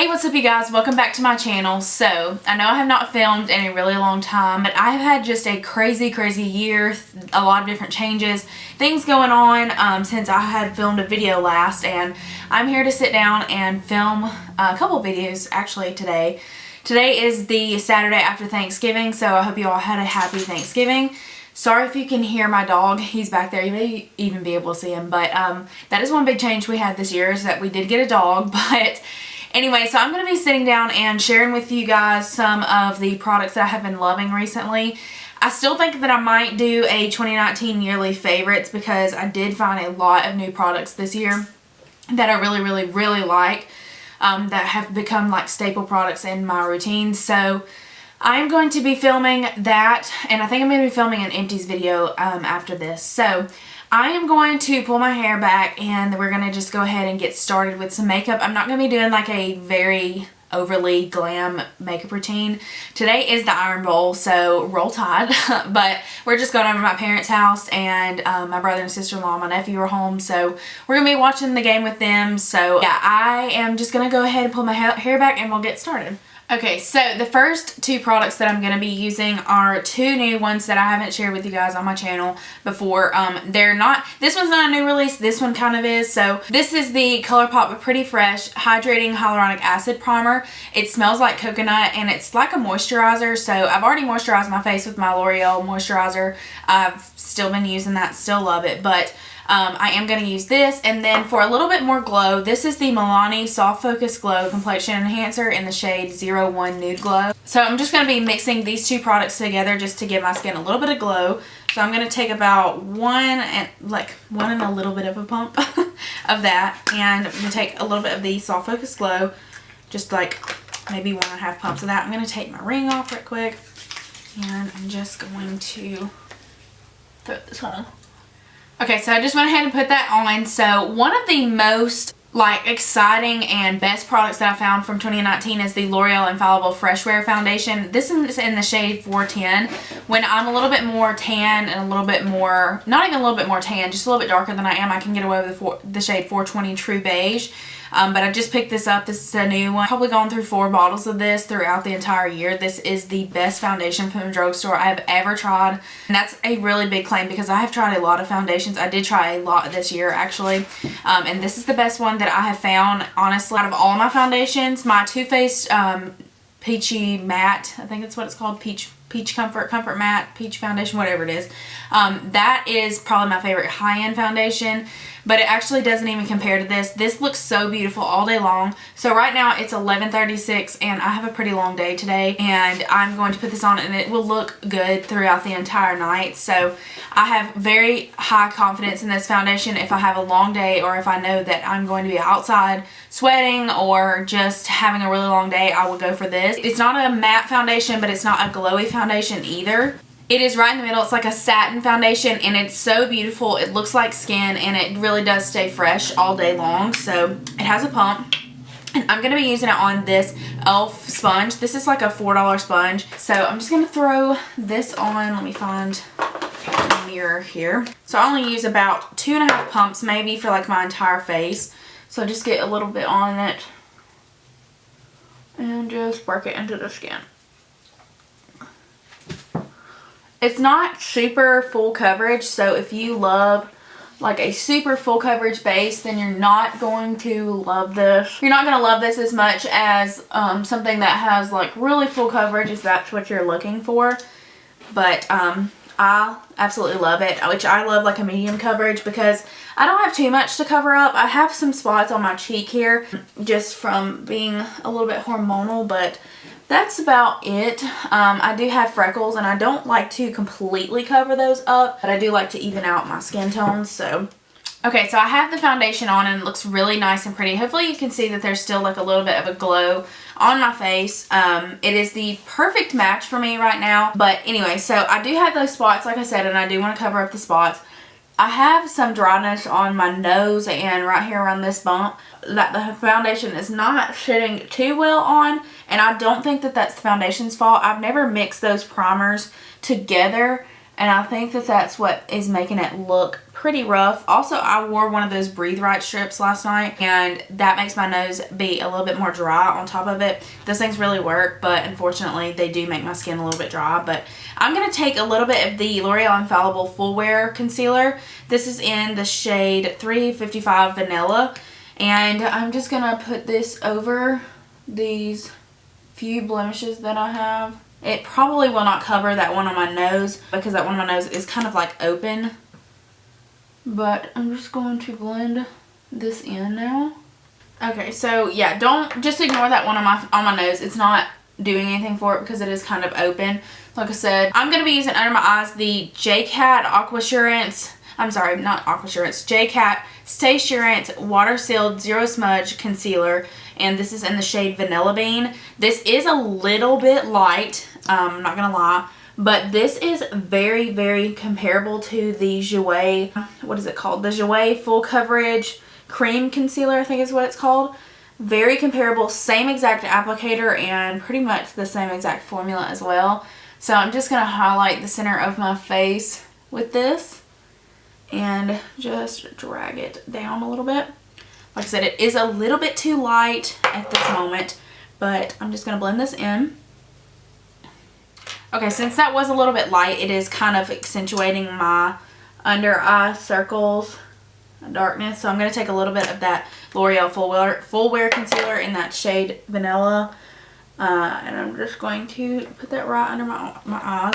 Hey, what's up you guys? Welcome back to my channel. So, I know I have not filmed in a really long time, but I've had just a crazy year, a lot of different changes, things going on since I had filmed a video last, and I'm here to sit down and film a couple videos actually today. Today is the Saturday after Thanksgiving, so I hope you all had a happy Thanksgiving. Sorry if you can hear my dog. He's back there. You may even be able to see him, but that is one big change we had this year, is that we did get a dog. But anyway, so I'm going to be sitting down and sharing with you guys some of the products that I have been loving recently. I still think that I might do a 2019 yearly favorites, because I did find a lot of new products this year that I really like, that have become like staple products in my routine. So I'm going to be filming that, and I think I'm going to be filming an empties video after this. So I am going to pull my hair back, and we're going to just go ahead and get started with some makeup. I'm not going to be doing like a very overly glam makeup routine. Today is the Iron Bowl, so roll tide. But we're just going over to my parents' house, and my brother and sister-in-law and my nephew are home, so we're going to be watching the game with them. So yeah, I am just going to go ahead and pull my hair back, and we'll get started. Okay, so the first two products that I'm going to be using are two new ones that I haven't shared with you guys on my channel before. This one's not a new release, this one kind of is. So this is the ColourPop Pretty Fresh Hydrating Hyaluronic Acid Primer. It smells like coconut, and it's like a moisturizer. So I've already moisturized my face with my L'Oreal moisturizer. I've still been using that, still love it, but I am going to use this. And then for a little bit more glow, this is the Milani Soft Focus Glow Complexion Enhancer in the shade 01 Nude Glow. So I'm just going to be mixing these two products together just to give my skin a little bit of glow. So I'm going to take about one and a little bit of a pump of that, and I'm going to take a little bit of the Soft Focus Glow, just like maybe 1.5 pumps of that. I'm going to take my ring off right quick, and I'm just going to throw this on. Okay, so I just went ahead and put that on. So one of the most exciting and best products that I found from 2019 is the L'Oreal Infallible Fresh Wear Foundation. This is in the shade 410. When I'm a little bit more tan and a little bit more, not even a little bit more tan, just a little bit darker than I am, I can get away with the shade 420 True Beige. But I just picked this up. This is a new one. I've probably gone through 4 bottles of this throughout the entire year. This is the best foundation from the drugstore I have ever tried. And that's a really big claim, because I have tried a lot of foundations. I did try a lot this year actually. And this is the best one that I have found, honestly, out of all my foundations. My Too Faced Peachy Matte, I think that's what it's called, Peach Comfort Matte, Peach Foundation, whatever it is. That is probably my favorite high-end foundation, but it actually doesn't even compare to this. This looks so beautiful all day long. So right now it's 11:36, and I have a pretty long day today, and I'm going to put this on, and it will look good throughout the entire night. So I have very high confidence in this foundation. If I have a long day, or if I know that I'm going to be outside sweating or just having a really long day, I will go for this. It's not a matte foundation, but it's not a glowy foundation either. It is right in the middle. It's like a satin foundation, and it's so beautiful. It looks like skin, and it really does stay fresh all day long. So it has a pump, and I'm going to be using it on this e.l.f. sponge. This is like a $4 sponge. So I'm just going to throw this on. Let me find a mirror here. So I only use about 2.5 pumps maybe for like my entire face. So just get a little bit on it and just work it into the skin. It's not super full coverage, so if you love like a super full coverage base, then you're not going to love this. You're not going to love this as much as something that has like really full coverage, if that's what you're looking for. But I absolutely love it, which I love like a medium coverage, because I don't have too much to cover up. I have some spots on my cheek here just from being a little bit hormonal, but that's about it. I do have freckles, and I don't like to completely cover those up, but I do like to even out my skin tones. So okay, so I have the foundation on, and it looks really nice and pretty. Hopefully you can see that there's still like a little bit of a glow on my face. It is the perfect match for me right now. But anyway, so I do have those spots, like I said, and I do want to cover up the spots. I have some dryness on my nose and right here around this bump that the foundation is not sitting too well on, and I don't think that that's the foundation's fault. I've never mixed those primers together And I think that that's what is making it look pretty rough. Also, I wore one of those Breathe Right strips last night, and that makes my nose be a little bit more dry on top of it. Those things really work, but unfortunately, they do make my skin a little bit dry. But I'm going to take a little bit of the L'Oreal Infallible Full Wear Concealer. This is in the shade 355 Vanilla. And I'm just going to put this over these few blemishes that I have. It probably will not cover that one on my nose because that one on my nose is kind of like open. But I'm just going to blend this in now. Okay, so yeah, don't just ignore that one on my nose. It's not doing anything for it because it is kind of open. Like I said, I'm going to be using under my eyes the JCat Aquasurance. I'm sorry, not Aquasurance. JCat Stay Surance Water Sealed Zero Smudge Concealer. And this is in the shade Vanilla Bean. This is a little bit light, I'm not gonna lie, but this is very, very comparable to the Jouer, what is it called? The Jouer Full Coverage Cream Concealer, I think is what it's called. Very comparable, same exact applicator and pretty much the same exact formula as well. So I'm just gonna highlight the center of my face with this and just drag it down a little bit. Like I said, it is a little bit too light at this moment, but I'm just going to blend this in. Okay, since that was a little bit light, it is kind of accentuating my under eye circles and darkness. So I'm going to take a little bit of that L'Oreal Full Wear Concealer in that shade Vanilla. And I'm just going to put that right under my eyes.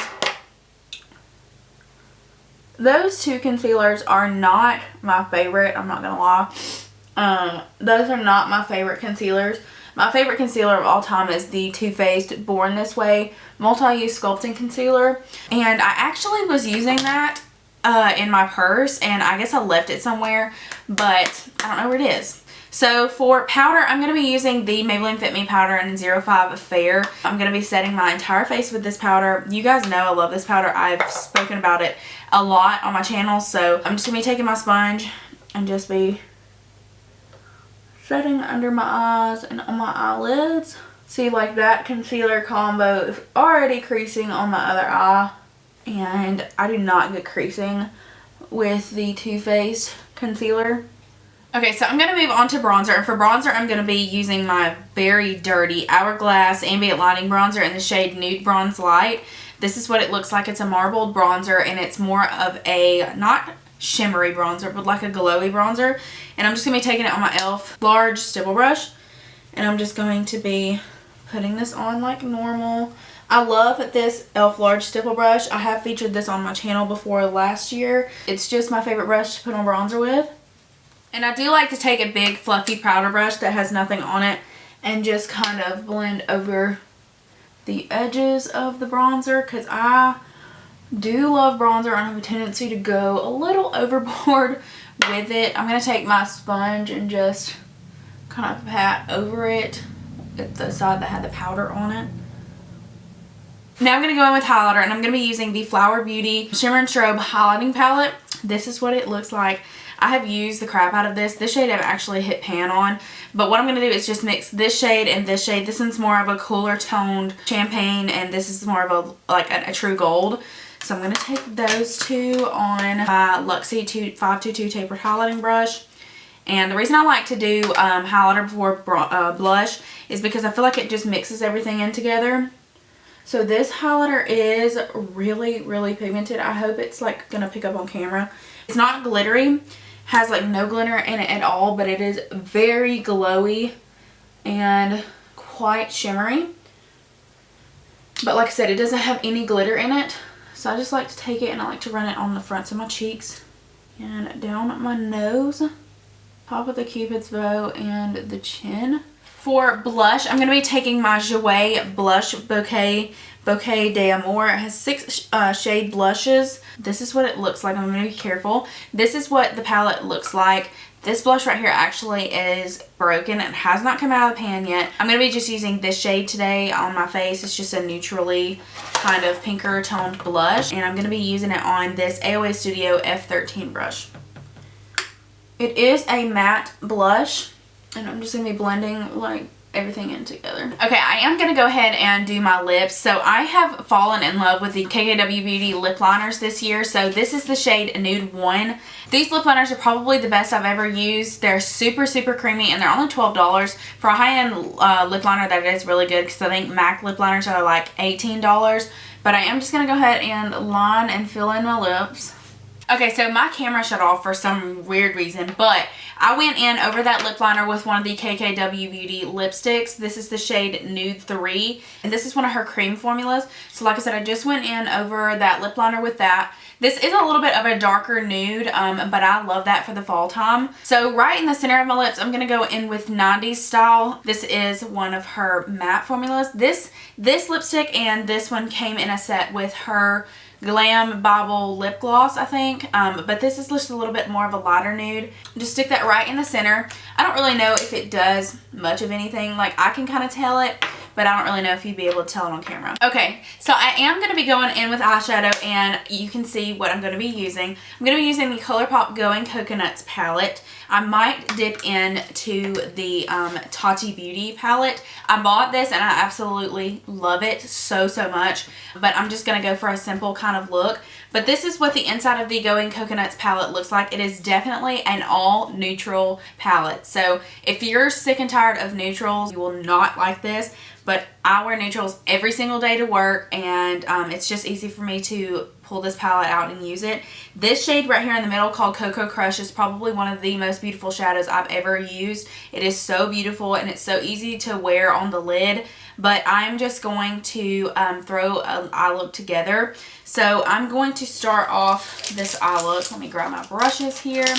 Those two concealers are not my favorite, I'm not going to lie. Those are not my favorite concealers. My favorite concealer of all time is the Too Faced Born This Way Multi-Use Sculpting Concealer. And I actually was using that in my purse, and I guess I left it somewhere, but I don't know where it is. So for powder, I'm going to be using the Maybelline Fit Me powder in 05 Fair. I'm going to be setting my entire face with this powder. You guys know I love this powder. I've spoken about it a lot on my channel. So I'm just going to be taking my sponge and just be setting under my eyes and on my eyelids. See, like that concealer combo is already creasing on my other eye. And I do not get creasing with the Too Faced concealer. Okay, so I'm going to move on to bronzer. And for bronzer, I'm going to be using my very dirty Hourglass Ambient Lighting Bronzer in the shade Nude Bronze Light. This is what it looks like. It's a marbled bronzer, and it's more of a, not shimmery bronzer, but like a glowy bronzer. And I'm just going to be taking it on my e.l.f. large stipple brush. And I'm just going to be putting this on like normal. I love this e.l.f. large stipple brush. I have featured this on my channel before last year. It's just my favorite brush to put on bronzer with. And I do like to take a big fluffy powder brush that has nothing on it and just kind of blend over the edges of the bronzer, because I do love bronzer. I have a tendency to go a little overboard with it. I'm going to take my sponge and just kind of pat over it at the side that had the powder on it. Now I'm going to go in with highlighter, and I'm going to be using the Flower Beauty Shimmer and Strobe Highlighting Palette. This is what it looks like. I have used the crap out of this. This shade I've actually hit pan on. But what I'm going to do is just mix this shade and this shade. This one's more of a cooler toned champagne, and this is more of a true gold. So I'm going to take those two on my Luxie 522 tapered highlighting brush. And the reason I like to do highlighter before blush is because I feel like it just mixes everything in together. So this highlighter is really, really pigmented. I hope it's like going to pick up on camera. It's not glittery. Has like no glitter in it at all, but it is very glowy and quite shimmery. But like I said, it doesn't have any glitter in it. So I just like to take it and I like to run it on the fronts of my cheeks and down my nose, top of the cupid's bow, and the chin. For blush, I'm going to be taking my Jouer Blush Bouquet d'Amour. It has 6 shade blushes. This is what it looks like. I'm going to be careful. This is what the palette looks like. This blush right here actually is broken. It has not come out of the pan yet. I'm going to be just using this shade today on my face. It's just a neutrally kind of pinker toned blush. And I'm going to be using it on this AOA Studio F13 brush. It is a matte blush. And I'm just going to be blending like everything in together. Okay, I am going to go ahead and do my lips. So I have fallen in love with the KKW Beauty lip liners this year. So this is the shade Nude 1. These lip liners are probably the best I've ever used. They're super, super creamy and they're only $12. For a high-end lip liner, that is really good because I think MAC lip liners are like $18. But I am just going to go ahead and line and fill in my lips. Okay, so my camera shut off for some weird reason, but I went in over that lip liner with one of the KKW Beauty lipsticks. This is the shade Nude 3, and this is one of her cream formulas. So like I said, I just went in over that lip liner with that. This is a little bit of a darker nude, but I love that for the fall time. So right in the center of my lips, I'm going to go in with 90s Style. This is one of her matte formulas. This lipstick and this one came in a set with her Glam Bible lip gloss, I think, but this is just a little bit more of a lighter nude. Just stick that right in the center. I don't really know if it does much of anything. Like, I can kind of tell it, but I don't really know if you'd be able to tell it on camera. Okay, so I am going to be going in with eyeshadow, and you can see what I'm going to be using. I'm going to be using the ColourPop Going Coconuts palette. I might dip into the Tati Beauty palette. I bought this and I absolutely love it so much, but I'm just going to go for a simple kind of look. But this is what the inside of the Going Coconuts palette looks like. It is definitely an all neutral palette. So if you're sick and tired of neutrals, you will not like this. But I wear neutrals every single day to work, and it's just easy for me to pull this palette out and use it. This shade right here in the middle called Cocoa Crush is probably one of the most beautiful shadows I've ever used. It is so beautiful and it's so easy to wear on the lid, but I'm just going to throw an eye look together. So I'm going to start off this eye look. Let me grab my brushes here.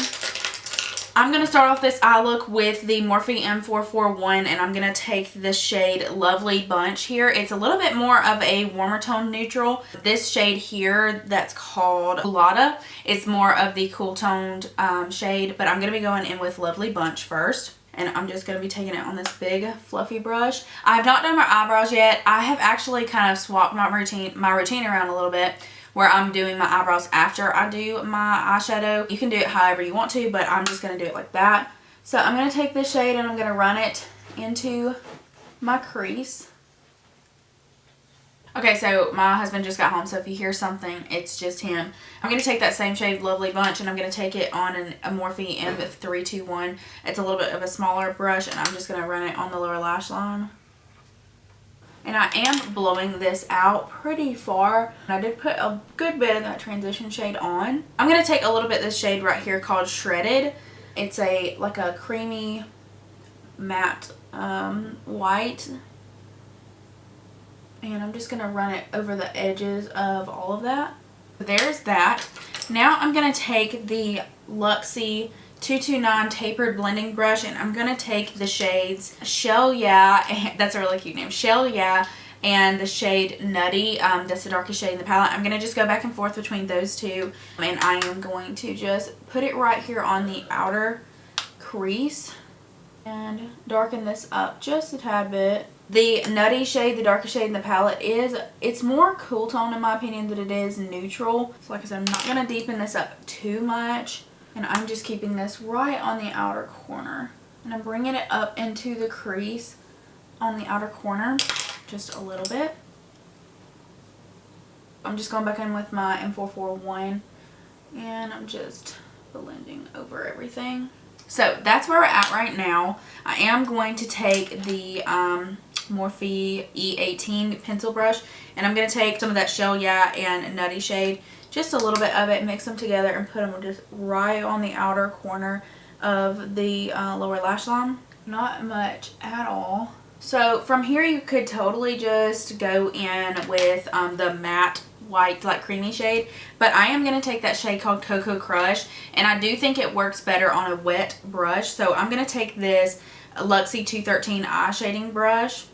I'm going to start off this eye look with the Morphe M441, and I'm going to take the shade Lovely Bunch here. It's a little bit more of a warmer tone neutral. This shade here that's called Lotta is more of the cool toned shade, but I'm going to be going in with Lovely Bunch first. And I'm just going to be taking it on this big fluffy brush. I have not done my eyebrows yet. I have actually kind of swapped my routine around a little bit, where I'm doing my eyebrows after I do my eyeshadow. You can do it however you want to, but I'm just going to do it like that. So I'm going to take this shade and I'm going to run it into my crease. Okay, so my husband just got home, so if you hear something, it's just him. I'm going to take that same shade, Lovely Bunch, and I'm going to take it on a Morphe M321. It's a little bit of a smaller brush, and I'm just going to run it on the lower lash line. And I am blowing this out pretty far. I did put a good bit of that transition shade on. I'm going to take a little bit of this shade right here called Shredded. It's like a creamy matte white. And I'm just going to run it over the edges of all of that. There's that. Now I'm going to take the Luxie 229 tapered blending brush, and I'm going to take the shades Shell Yeah, that's a really cute name, Shell Yeah, and the shade Nutty. That's the darkest shade in the palette. I'm going to just go back and forth between those two, and I am going to just put it right here on the outer crease and darken this up just a tad bit. The Nutty shade, the darkest shade in the palette, it's more cool tone in my opinion than it is neutral. So like I said, I'm not going to deepen this up too much. And I'm just keeping this right on the outer corner. And I'm bringing it up into the crease on the outer corner just a little bit. I'm just going back in with my M441 and I'm just blending over everything. So that's where we're at right now. I am going to take the Morphe E18 pencil brush, and I'm going to take some of that Shell Yeah and Nutty shade, just a little bit of it, mix them together and put them just right on the outer corner of the lower lash line. Not much at all. So from here you could totally just go in with the matte white, like creamy shade, but I am going to take that shade called Cocoa Crush, and I do think it works better on a wet brush. So I'm going to take this Luxie 213 eye shading brush.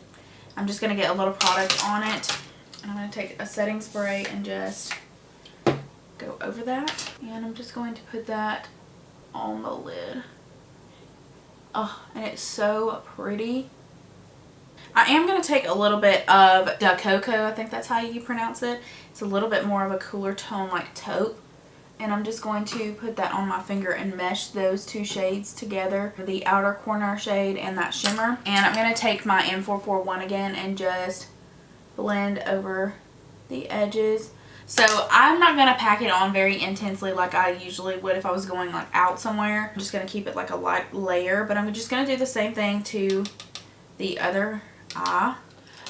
I'm just going to get a little product on it, and I'm going to take a setting spray and just go over that, and I'm just going to put that on the lid. Oh, and it's so pretty. I am going to take a little bit of Da Coco, I think that's how you pronounce it. It's a little bit more of a cooler tone, like taupe. And I'm just going to put that on my finger and mesh those two shades together, the outer corner shade and that shimmer. And I'm going to take my M441 again and just blend over the edges. So I'm not going to pack it on very intensely like I usually would if I was going like out somewhere. I'm just going to keep it like a light layer, but I'm just going to do the same thing to the other eye.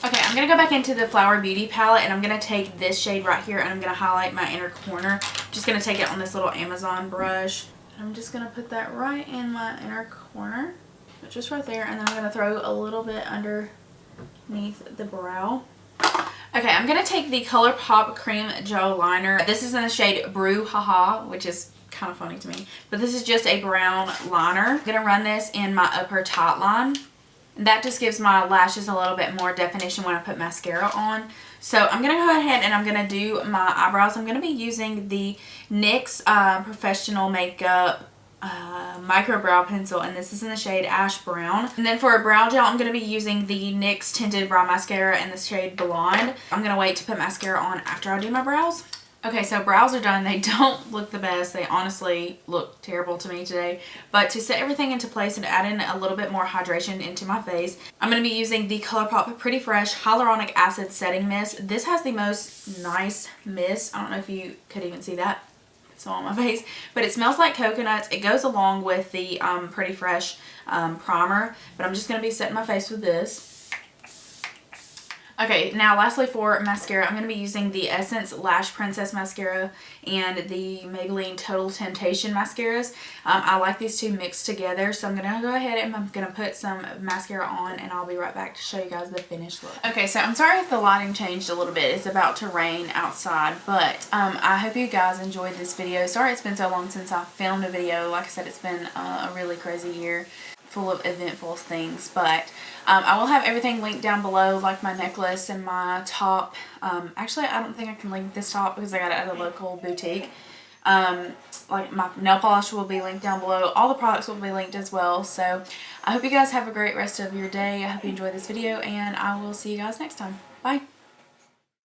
Okay, I'm going to go back into the Flower Beauty palette and I'm going to take this shade right here and I'm going to highlight my inner corner. I'm just going to take it on this little Amazon brush. I'm just going to put that right in my inner corner, just right there, and then I'm going to throw a little bit underneath the brow. Okay, I'm going to take the ColourPop Cream Gel Liner. This is in the shade Brew Haha, which is kind of funny to me, but this is just a brown liner. I'm going to run this in my upper tight line. That just gives my lashes a little bit more definition when I put mascara on. So I'm going to go ahead and I'm going to do my eyebrows. I'm going to be using the NYX Professional Makeup Micro Brow Pencil, and this is in the shade Ash Brown. And then for a brow gel, I'm going to be using the NYX Tinted Brow Mascara in the shade Blonde. I'm going to wait to put mascara on after I do my brows. Okay, so brows are done. They don't look the best. They honestly look terrible to me today. But to set everything into place and to add in a little bit more hydration into my face, I'm going to be using the ColourPop Pretty Fresh Hyaluronic Acid Setting Mist. This has the most nice mist. I don't know if you could even see that. It's all on my face. But it smells like coconuts. It goes along with the Pretty Fresh primer. But I'm just going to be setting my face with this. Okay, now lastly for mascara, I'm going to be using the Essence Lash Princess Mascara and the Maybelline Total Temptation Mascaras. I like these two mixed together, so I'm going to go ahead and I'm going to put some mascara on and I'll be right back to show you guys the finished look. Okay, so I'm sorry if the lighting changed a little bit. It's about to rain outside, but I hope you guys enjoyed this video. Sorry it's been so long since I filmed a video. Like I said, it's been a really crazy year, full of eventful things, but I will have everything linked down below, like my necklace and my top. Actually, I don't think I can link this top because I got it at a local boutique. Like my nail polish will be linked down below. All the products will be linked as well. So I hope you guys have a great rest of your day. I hope you enjoyed this video and I will see you guys next time. Bye.